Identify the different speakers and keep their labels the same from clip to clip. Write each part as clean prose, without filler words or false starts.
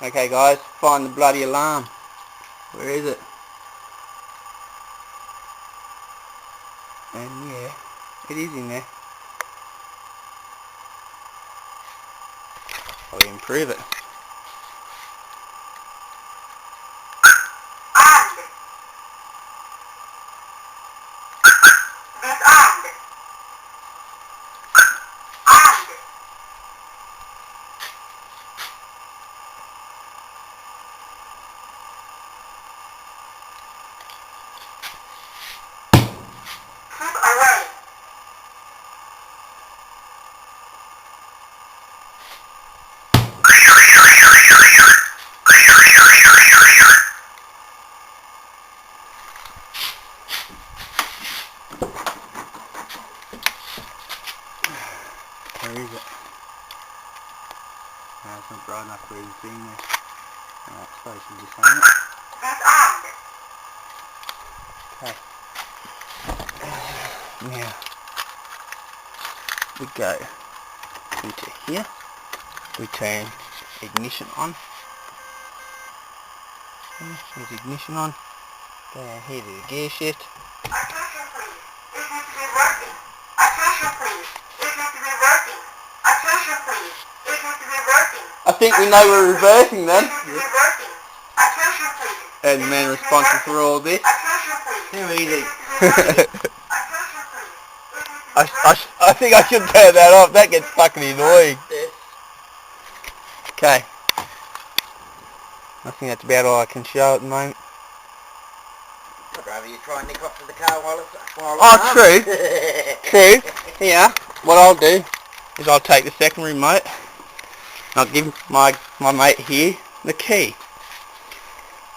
Speaker 1: Okay guys, find the bloody alarm. Where is it? And yeah, it is in there. I'll improve it. Where is it? No, it's not bright enough for you to see in there. Alright, suppose you just hang it. Okay. Now, we go into here. We turn ignition on. There's ignition on. Go down here to the gear shift.
Speaker 2: Attention please, it needs to be working. Attention please, it needs to be working. Attention please, it needs to be working.
Speaker 1: I think we know we're reversing then.
Speaker 2: It needs to be working. Attention please.
Speaker 1: And the man responsible for all this.
Speaker 2: Attention please.
Speaker 1: Too easy.
Speaker 2: Attention please.
Speaker 1: I think I should turn that off. That gets fucking annoying. Okay. I think that's about all I can show at the moment.
Speaker 3: I'd rather you try and nick off to the car while it's
Speaker 1: Oh, true. True. Yeah. What I'll do is I'll take the second remote. I'll give my mate here the key.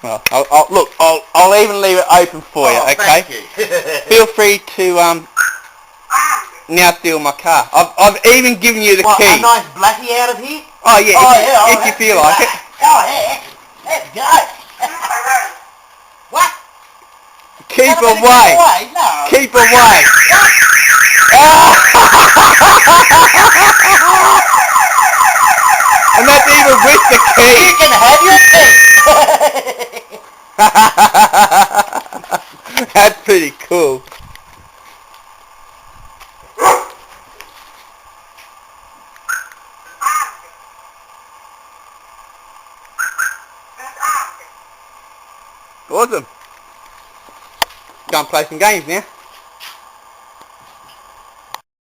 Speaker 1: Well, I'll even leave it open for you. Okay.
Speaker 3: Thank you.
Speaker 1: Feel free to now steal my car. I've even given you the key.
Speaker 3: A nice blackie out of here?
Speaker 1: Oh yeah. If you feel like it.
Speaker 3: Oh yeah. Let's go. What?
Speaker 1: Keep away.
Speaker 3: No.
Speaker 1: Keep away. And that's even with the key.
Speaker 3: You can have your key.
Speaker 1: That's pretty cool. Awesome. Go and play some games now.